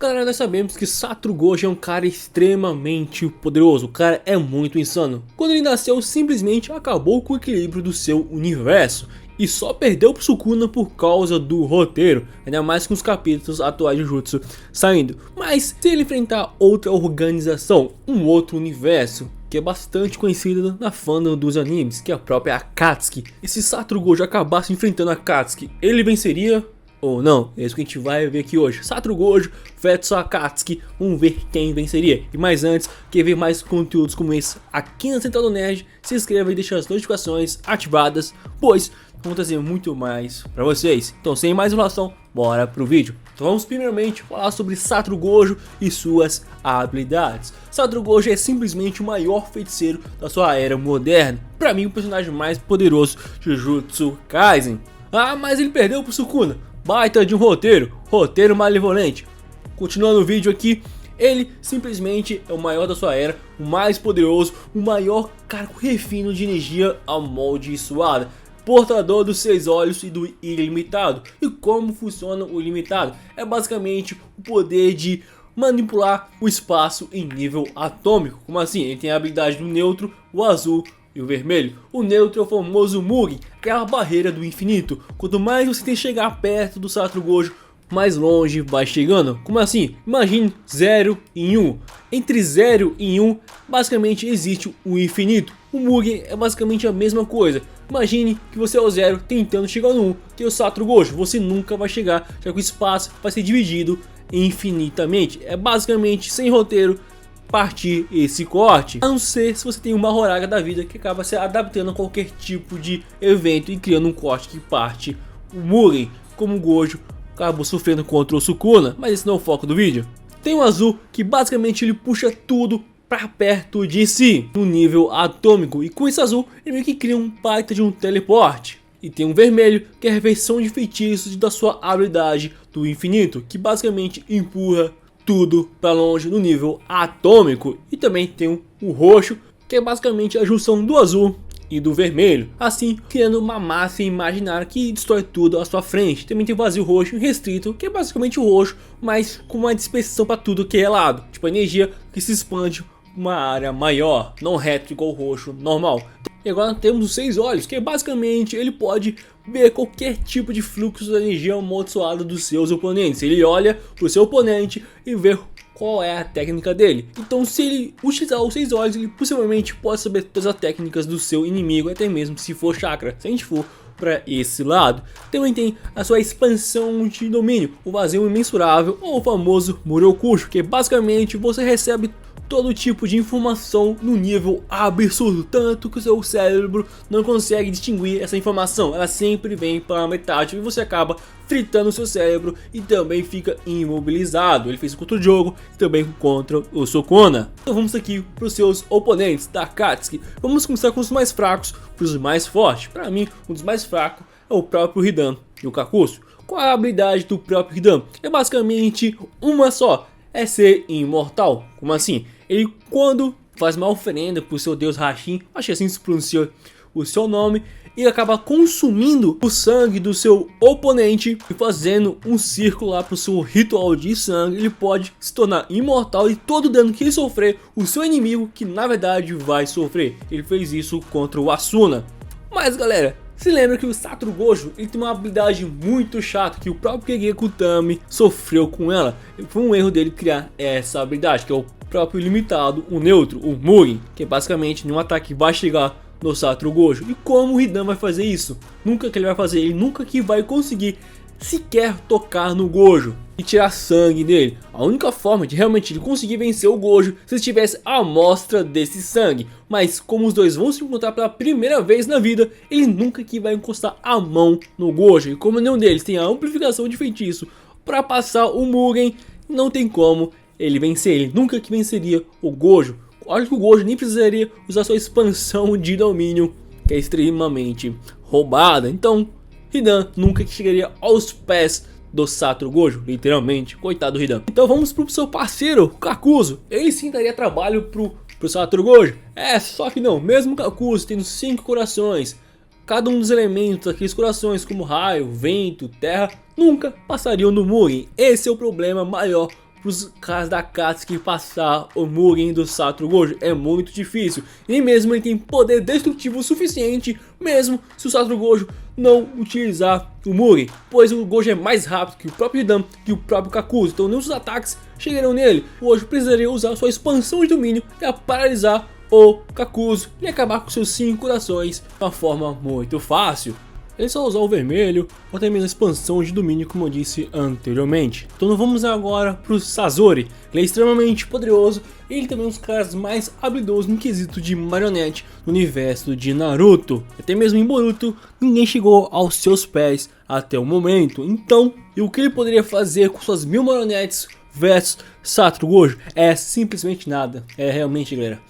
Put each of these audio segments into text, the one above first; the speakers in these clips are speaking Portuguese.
Galera, nós sabemos que Satoru Gojo é um cara extremamente poderoso, o cara é muito insano. Quando ele nasceu, simplesmente acabou com o equilíbrio do seu universo e só perdeu pro Sukuna por causa do roteiro, ainda mais com os capítulos atuais de Jutsu saindo. Mas se ele enfrentar outra organização, um outro universo, que é bastante conhecida na fandom dos animes, que é a própria Akatsuki, e se Satoru Gojo acabasse enfrentando a Akatsuki, ele venceria ou não? É isso que a gente vai ver aqui hoje. Satoru Gojo versus Akatsuki, vamos ver quem venceria. E mais antes, quer ver mais conteúdos como esse aqui na Central do Nerd, se inscreva e deixe as notificações ativadas, pois vamos trazer muito mais pra vocês. Então, sem mais enrolação, bora pro vídeo. Então vamos primeiramente falar sobre Satoru Gojo e suas habilidades. Satoru Gojo é simplesmente o maior feiticeiro da sua era moderna. Pra mim, o personagem mais poderoso de Jujutsu Kaisen. Ah, mas ele perdeu pro Sukuna. Baita de um roteiro malevolente. Continuando o vídeo aqui, ele simplesmente é o maior da sua era, o mais poderoso, o maior cargo refino de energia amaldiçoada, portador dos 6 olhos e do ilimitado. E como funciona o ilimitado? É basicamente o poder de manipular o espaço em nível atômico. Como assim? Ele tem a habilidade do neutro, o azul e o vermelho. O neutro é o famoso Mugen, que é a barreira do infinito. Quanto mais você tem que chegar perto do Satoru Gojo, mais longe vai chegando. Como assim? Imagine 0 e 1. Entre 0 e 1, basicamente existe o infinito. O Mugen é basicamente a mesma coisa. Imagine que você é o 0 tentando chegar no 1, que é o Satoru Gojo. Você nunca vai chegar, já que o espaço vai ser dividido infinitamente. É basicamente, sem roteiro, partir esse corte, a não ser se você tem uma Horaga da vida que acaba se adaptando a qualquer tipo de evento e criando um corte que parte o Mugen, como o Gojo acabou sofrendo contra o Sukuna, mas esse não é o foco do vídeo. Tem o azul, que basicamente ele puxa tudo para perto de si, no nível atômico, e com esse azul ele meio que cria um baita de um teleporte. E tem um vermelho, que é a reversão de feitiços da sua habilidade do infinito, que basicamente empurra tudo para longe no nível atômico. E também tem o roxo, que é basicamente a junção do azul e do vermelho, assim criando uma massa imaginária que destrói tudo à sua frente. Também tem o vazio roxo restrito, que é basicamente o roxo, mas com uma dispersão para tudo que é lado, tipo a energia que se expande uma área maior, não reto igual o roxo normal. E agora temos os 6 olhos, que basicamente ele pode ver qualquer tipo de fluxo de energia amaldiçoada dos seus oponentes. Ele olha para o seu oponente e vê qual é a técnica dele. Então, se ele utilizar os 6 olhos, ele possivelmente pode saber todas as técnicas do seu inimigo, até mesmo se for chakra, se a gente for para esse lado. Também tem a sua expansão de domínio, o vazio imensurável, ou o famoso Murokusho, que basicamente você recebe todo tipo de informação no nível absurdo, tanto que o seu cérebro não consegue distinguir essa informação, ela sempre vem para a metade e você acaba fritando o seu cérebro e também fica imobilizado. Ele fez isso contra o jogo e também contra o Sukuna. Então vamos aqui para os seus oponentes da Akatsuki. Vamos começar com os mais fracos para os mais fortes. Para mim, um dos mais fracos é o próprio Hidan e o Kakuzu. Qual é a habilidade do próprio Hidan? É basicamente uma só, é ser imortal. Como assim? Ele, quando faz uma oferenda para o seu deus Hashin, acho que assim se pronuncia o seu nome, e acaba consumindo o sangue do seu oponente e fazendo um círculo lá para o seu ritual de sangue, ele pode se tornar imortal e todo dano que ele sofrer, o seu inimigo, que na verdade vai sofrer. Ele fez isso contra o Asuna. Mas galera, se lembra que o Satoru Gojo ele tem uma habilidade muito chata que o próprio Kage Kutami sofreu com ela. Foi um erro dele criar essa habilidade, que é o próprio limitado, o neutro, o Mugen, que é basicamente nenhum ataque vai chegar no Satoru Gojo. E como o Hidan vai fazer isso? Nunca que ele vai fazer, ele nunca que vai conseguir sequer tocar no Gojo e tirar sangue dele. A única forma de realmente ele conseguir vencer o Gojo se tivesse a amostra desse sangue. Mas como os dois vão se encontrar pela primeira vez na vida, ele nunca que vai encostar a mão no Gojo. E como nenhum deles tem a amplificação de feitiço para passar o Mugen, não tem como ele vencer. Ele nunca que venceria o Gojo. Olha que o Gojo nem precisaria usar sua expansão de domínio, que é extremamente roubada. Então Hidan nunca que chegaria aos pés do Satoru Gojo, literalmente, coitado do Hidan. Então vamos pro seu parceiro, Kakuzu. Ele sim daria trabalho pro Satoru Gojo. Só que não, mesmo Kakuzu tendo 5 corações, cada um dos elementos daqueles corações, como raio, vento, terra, nunca passariam no Mugen. Esse é o problema maior pros caras da Akatsuki passar o Mugen do Satoru Gojo. É muito difícil, nem mesmo ele tem poder destrutivo o suficiente, mesmo se o Satoru Gojo não utilizar o Mugen, pois o Gojo é mais rápido que o próprio Hidan, que o próprio Kakuzu, então nenhum dos ataques chegarão nele. O Gojo precisaria usar sua expansão de domínio para paralisar o Kakuzu e acabar com seus 5 corações de uma forma muito fácil. Ele só usar o vermelho ou até mesmo a expansão de domínio, como eu disse anteriormente. Então não vamos agora para o Sasori. Ele é extremamente poderoso e ele também é um dos caras mais habilidosos no quesito de marionete no universo de Naruto. Até mesmo em Boruto ninguém chegou aos seus pés até o momento. Então, e o que ele poderia fazer com suas 1000 marionetes versus Satoru Gojo é simplesmente nada. É realmente, galera,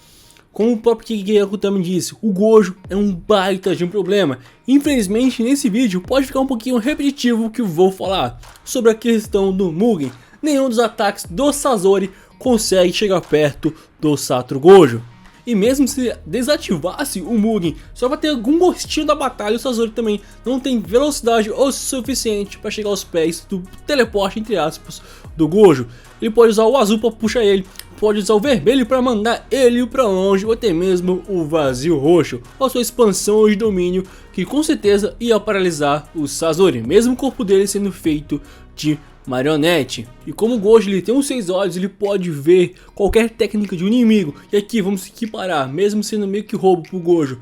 como o próprio Kiki Akutami disse, o Gojo é um baita de um problema. Infelizmente, nesse vídeo pode ficar um pouquinho repetitivo o que eu vou falar sobre a questão do Mugen. Nenhum dos ataques do Sasori consegue chegar perto do Satoru Gojo. E mesmo se desativasse o Mugen, só para ter algum gostinho da batalha, o Sasori também não tem velocidade o suficiente para chegar aos pés do teleporte, entre aspas, do Gojo. Ele pode usar o azul para puxar ele, pode usar o vermelho para mandar ele para longe, ou até mesmo o vazio roxo, ou sua expansão de domínio, que com certeza ia paralisar o Sasori, mesmo o corpo dele sendo feito de marionete. E como o Gojo ele tem os 6 olhos, ele pode ver qualquer técnica de um inimigo. E aqui vamos equiparar, mesmo sendo meio que roubo pro Gojo,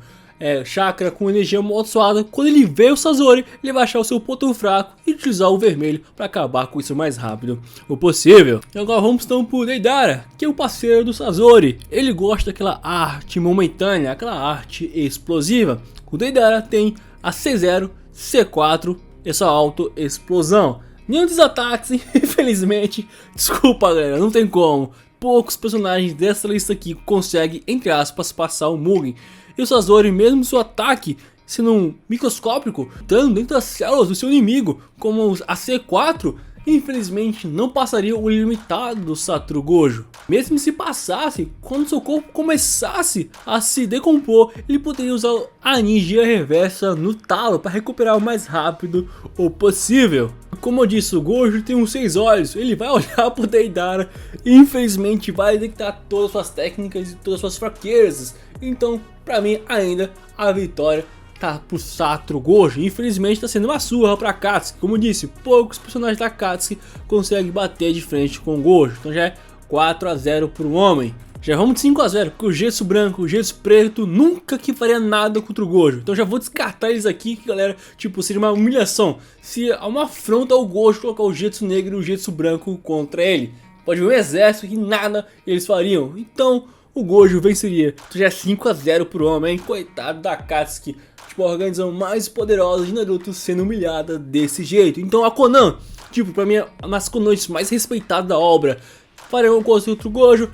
chakra com energia amaldiçoada. Quando ele vê o Sasori, ele vai achar o seu ponto fraco e utilizar o vermelho para acabar com isso o mais rápido o possível. E agora vamos então pro Deidara, que é o parceiro do Sasori. Ele gosta daquela arte momentânea, aquela arte explosiva. O Deidara tem a C0, C4 e essa auto-explosão. Nenhum dos ataques, infelizmente, desculpa galera, não tem como. Poucos personagens dessa lista aqui conseguem, entre aspas, passar o Mugen. E o Sasori, mesmo seu ataque sendo um microscópico, estando dentro das células do seu inimigo, como a C4, infelizmente não passaria o limitado do Satoru Gojo. Mesmo se passasse, quando seu corpo começasse a se decompor, ele poderia usar a energia reversa no talo para recuperar o mais rápido o possível. Como eu disse, o Gojo tem uns 6 olhos, ele vai olhar pro Deidara e infelizmente vai detectar todas as suas técnicas e todas as suas fraquezas. Então, pra mim, ainda a vitória tá pro Satoru Gojo. Infelizmente tá sendo uma surra pra Akatsuki. Como eu disse, poucos personagens da Akatsuki conseguem bater de frente com o Gojo. Então já é 4-0 pro homem. Já vamos de 5-0, porque o Getsu branco, o Getsu preto nunca que faria nada contra o Gojo. Então já vou descartar eles aqui, que galera, tipo, seria uma humilhação. Se há uma afronta ao Gojo colocar o Getsu negro e o Getsu branco contra ele. Pode ver um exército que nada eles fariam. Então o Gojo venceria. Então já é 5-0 pro homem, hein? Coitado da Akatsuki. Tipo, a organização mais poderosa de Naruto sendo humilhada desse jeito. Então a Konan, tipo, pra mim é uma das Konans mais respeitadas da obra. Faria uma coisa contra o Gojo?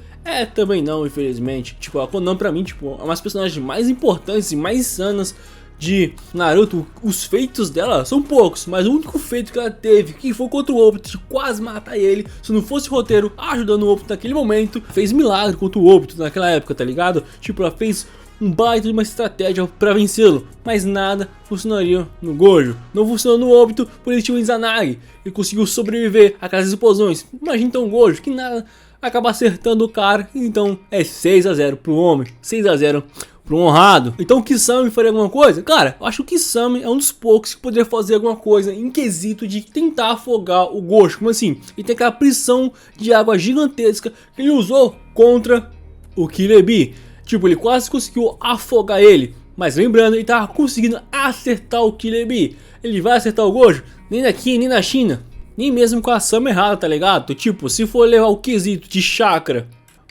Também não, infelizmente. Tipo, a Konan pra mim, tipo, é uma das personagens mais importantes e mais insanas de Naruto. Os feitos dela são poucos, mas o único feito que ela teve, que foi contra o Obito, de quase matar ele, se não fosse o roteiro ajudando o Obito naquele momento, fez milagre contra o Obito naquela época, tá ligado? Tipo, ela fez um baita de uma estratégia pra vencê-lo, mas nada funcionaria no Gojo. Não funcionou no Obito, por ele tinha o Izanagi e conseguiu sobreviver àquelas explosões. Imagina então o Gojo, que nada, acaba acertando o cara. Então é 6-0 pro homem, 6-0 pro honrado. Então o Kisame faria alguma coisa? Cara, eu acho que o Kisame é um dos poucos que poderia fazer alguma coisa em quesito de tentar afogar o Gojo. Como assim? Ele tem aquela pressão de água gigantesca que ele usou contra o Killer Bee. Tipo, ele quase conseguiu afogar ele. Mas lembrando, ele tava conseguindo acertar o Killer Bee. Ele vai acertar o Gojo? Nem aqui, nem na China. Nem mesmo com a ação errada, tá ligado? Tipo, se for levar o quesito de chakra,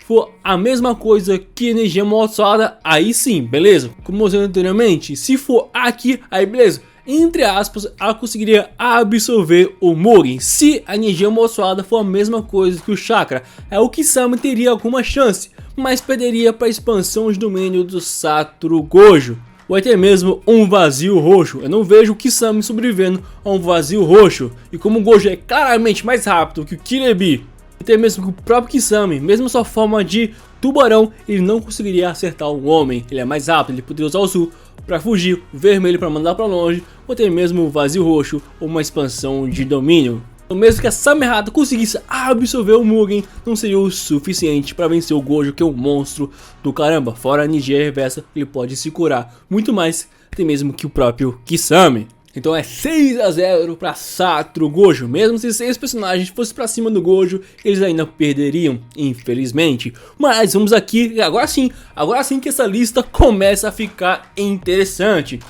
for a mesma coisa que energia amaldiçoada, aí sim, beleza? Como eu disse anteriormente, se for aqui, aí beleza. Entre aspas, ela conseguiria absorver o Mugen. Se a energia amaldiçoada for a mesma coisa que o chakra, o Kisame teria alguma chance, mas perderia para a expansão de domínio do Satoru Gojo, ou até mesmo um vazio roxo. Eu não vejo o Kisame sobrevivendo a um vazio roxo. E como o Gojo é claramente mais rápido que o Killer Bee, até mesmo que o próprio Kisame, mesmo sua forma de tubarão, ele não conseguiria acertar um homem. Ele é mais rápido, ele poderia usar o azul para fugir, o vermelho para mandar para longe, ou até mesmo o vazio roxo ou uma expansão de domínio. Então mesmo que a Samerrada conseguisse absorver o Mugen, não seria o suficiente para vencer o Gojo, que é um monstro do caramba. Fora a energia reversa, ele pode se curar muito mais, até mesmo que o próprio Kisame. Então é 6 a 0 para Satoru Gojo. Mesmo se 6 personagens fossem para cima do Gojo, eles ainda perderiam, infelizmente. Mas vamos aqui, agora sim que essa lista começa a ficar interessante.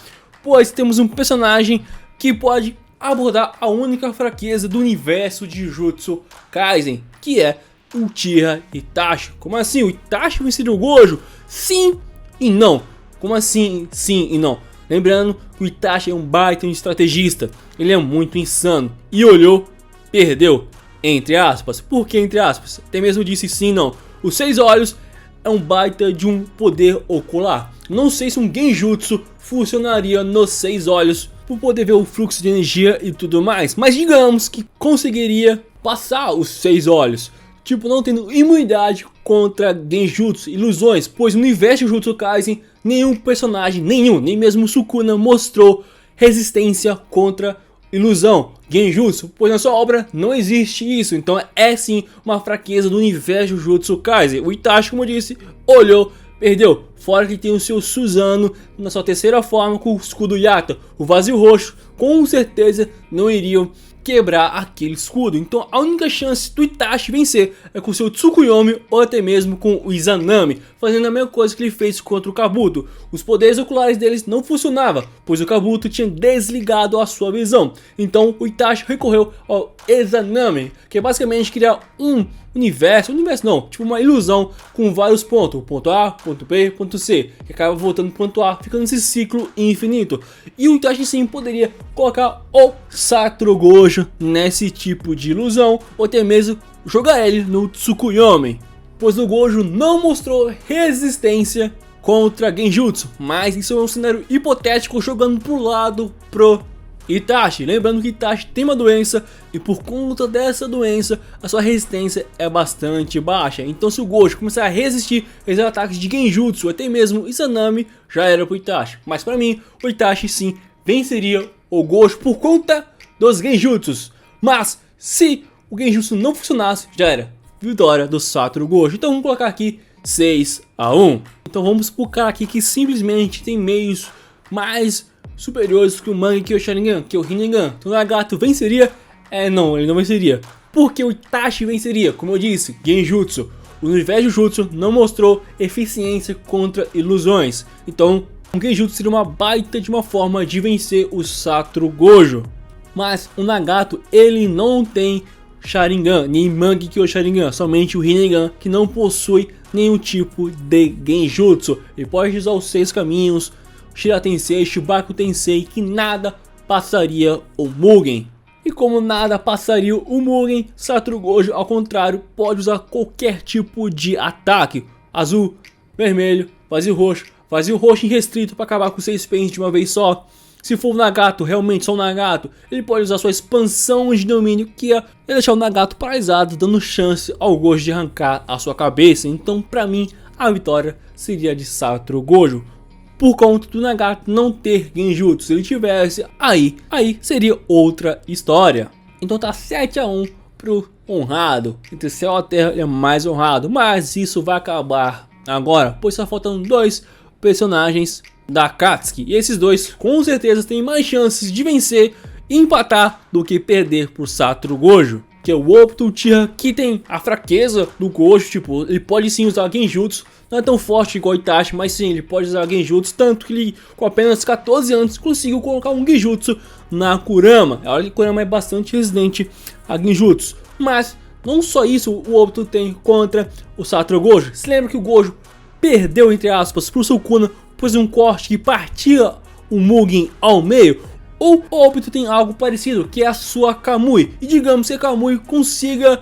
Pois temos um personagem que pode abordar a única fraqueza do universo de Jujutsu Kaisen, que é o Uchiha Itachi. Como assim? O Itachi venceria o Gojo? Sim e não. Como assim sim e não? Lembrando que o Itachi é um baita estrategista, ele é muito insano, e olhou, perdeu, entre aspas. Por que entre aspas? Até mesmo disse sim e não. Os 6 olhos é um baita de um poder ocular. Não sei se um Genjutsu funcionaria nos 6 olhos, por poder ver o fluxo de energia e tudo mais, mas digamos que conseguiria passar os 6 olhos. Tipo, não tendo imunidade contra Genjutsu, ilusões, pois no universo de Jujutsu Kaisen, nenhum personagem, nem mesmo Sukuna mostrou resistência contra ilusão, Genjutsu, pois na sua obra não existe isso. Então é sim uma fraqueza do universo de Jujutsu Kaisen. O Itachi, como eu disse, olhou, perdeu. Fora que tem o seu Susanoo na sua terceira forma com o escudo Yata, o vazio roxo, com certeza não iriam quebrar aquele escudo. Então a única chance do Itachi vencer é com seu Tsukuyomi ou até mesmo com o Izanami, fazendo a mesma coisa que ele fez contra o Kabuto. Os poderes oculares deles não funcionavam, pois o Kabuto tinha desligado a sua visão. Então o Itachi recorreu ao Izanami, que é basicamente criar um universo não, tipo uma ilusão com vários pontos, ponto A, ponto B, ponto C, que acaba voltando pro ponto A, ficando nesse ciclo infinito. E o Itachi sim poderia colocar o Satoru Gojo nesse tipo de ilusão, ou até mesmo jogar ele no Tsukuyomi, pois o Gojo não mostrou resistência contra Genjutsu, mas isso é um cenário hipotético jogando pro lado pro Itachi. Lembrando que Itachi tem uma doença e por conta dessa doença a sua resistência é bastante baixa. Então se o Gojo começar a resistir aos ataques de Genjutsu, até mesmo Izanami, já era pro Itachi. Mas para mim o Itachi sim venceria o Gojo por conta dos Genjutsus. Mas se o Genjutsu não funcionasse, já era vitória do Satoru Gojo. Então vamos colocar aqui 6 a 1. Então vamos pro cara aqui que simplesmente tem meios mais superiores que o Mangi, que o Sharingan, que o Rinnegan. Então o Nagato venceria? Não, ele não venceria. Porque o Itachi venceria, como eu disse, Genjutsu. O universo de Jutsu não mostrou eficiência contra ilusões. Então o Genjutsu seria uma baita de uma forma de vencer o Satoru Gojo. Mas o Nagato, ele não tem Sharingan, nem Mangi Kyo Sharingan, somente o Rinnegan, que não possui nenhum tipo de Genjutsu. Ele pode usar os 6 caminhos, Shira Tensei, Shibaku Tensei, que nada passaria o Mugen. E como nada passaria o Mugen, Satoru Gojo, ao contrário, pode usar qualquer tipo de ataque. Azul, vermelho, vazio roxo irrestrito para acabar com 6 pens de uma vez só. Se for o Nagato, realmente só o Nagato, ele pode usar sua expansão de domínio, que é deixar o Nagato paralisado, dando chance ao Gojo de arrancar a sua cabeça. Então pra mim, a vitória seria de Satoru Gojo, por conta do Nagato não ter Genjutsu. Se ele tivesse, aí seria outra história. Então tá 7 a 1 pro honrado. Entre céu e terra ele é mais honrado, mas isso vai acabar agora, pois só faltam 2 personagens da Akatsuki. E esses 2 com certeza têm mais chances de vencer e empatar do que perder pro Satoru Gojo, que é o Obito Uchiha, que tem a fraqueza do Gojo. Tipo, ele pode sim usar Genjutsu, não é tão forte igual o Itachi, mas sim, ele pode usar Genjutsu, tanto que ele com apenas 14 anos conseguiu colocar um Genjutsu na Kurama. Olha que Kurama é bastante resistente a Genjutsu. Mas não só isso o Obito tem contra o Satoru Gojo. Se lembra que o Gojo perdeu, entre aspas, pro Sukuna, pois um corte que partia o Mugen ao meio. O Obito tem algo parecido, que é a sua Kamui. E digamos que a Kamui consiga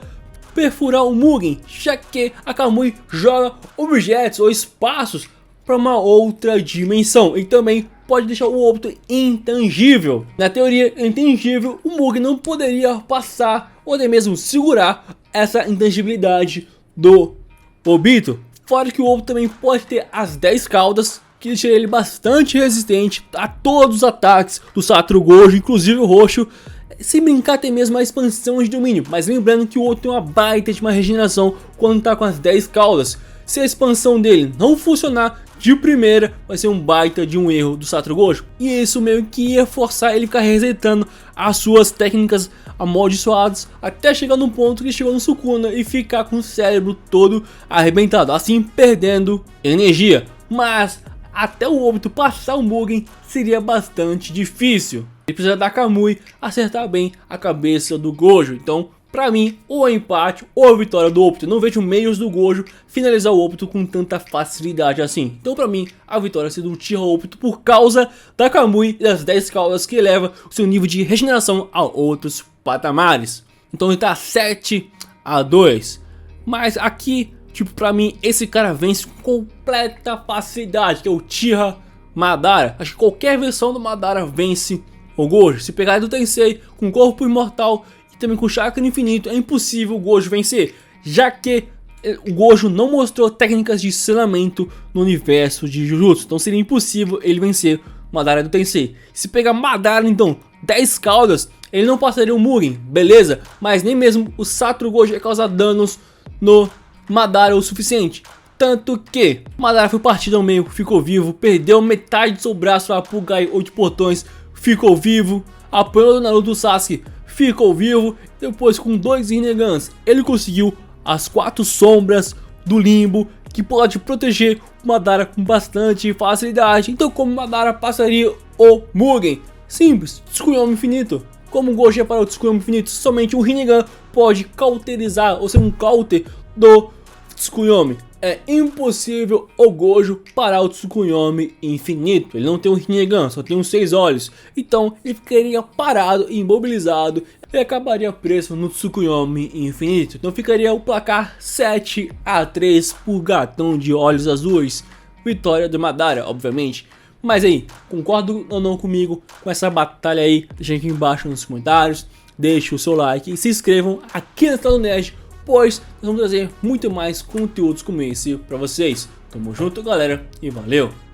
perfurar o Mugen, já que a Kamui joga objetos ou espaços para uma outra dimensão. E também pode deixar o Obito intangível. Na teoria, intangível, o Mugen não poderia passar ou até mesmo segurar essa intangibilidade do Obito. Fora que o Obito também pode ter as 10 caudas, que deixa ele bastante resistente a todos os ataques do Satoru Gojo, inclusive o roxo. Se brincar até mesmo a expansão de domínio, mas lembrando que o outro tem uma baita de uma regeneração quando tá com as 10 caudas. Se a expansão dele não funcionar de primeira, vai ser um baita de um erro do Satoru Gojo. E isso meio que ia forçar ele a ficar resetando as suas técnicas amaldiçoadas até chegar no ponto que chegou no Sukuna e ficar com o cérebro todo arrebentado, assim perdendo energia. Mas até o Obito passar o Mugen seria bastante difícil. Ele precisa da Kamui acertar bem a cabeça do Gojo. Então, pra mim, ou é empate ou a vitória do Obito. Não vejo meios do Gojo finalizar o Obito com tanta facilidade assim. Então, pra mim, a vitória seria do Uchiha Obito por causa da Kamui e das 10 caudas que eleva o seu nível de regeneração a outros patamares. Então ele tá 7-2. Mas aqui, tipo, pra mim, esse cara vence com completa facilidade, que é o Uchiha Madara. Acho que qualquer versão do Madara vence o Gojo. Se pegar do Tensei com corpo imortal e também com chakra infinito, é impossível o Gojo vencer, já que o Gojo não mostrou técnicas de selamento no universo de Jujutsu. Então seria impossível ele vencer o Madara do Tensei. Se pegar Madara, então, 10 caudas, ele não passaria o Mugen, beleza? Mas nem mesmo o Satoru Gojo ia causar danos no Madara o suficiente. Tanto que Madara foi partido ao meio, ficou vivo, perdeu metade do seu braço para Pugai 8 portões, ficou vivo, apanhou o Naruto Sasuke, ficou vivo. Depois, com 2 Rinegans, ele conseguiu as 4 sombras do limbo, que pode proteger o Madara com bastante facilidade. Então, como Madara passaria o Mugen? Simples, Tsukuyomi infinito. Como o Gojo é para o Tsukuyomi infinito, somente um Rinnegan pode cauterizar, ou ser um counter do Tsukuyomi. É impossível o Gojo parar o Tsukuyomi infinito. Ele não tem um Rinnegan, só tem uns 6 olhos. Então ele ficaria parado, imobilizado e acabaria preso no Tsukuyomi infinito. Então ficaria o placar 7-3 por gatão de olhos azuis. Vitória do Madara, obviamente. Mas aí, concordo ou não comigo com essa batalha aí? Deixa aqui embaixo nos comentários. Deixe o seu like e se inscrevam aqui no canal do Nerd, pois nós vamos trazer muito mais conteúdos como esse pra vocês. Tamo junto, galera, e valeu!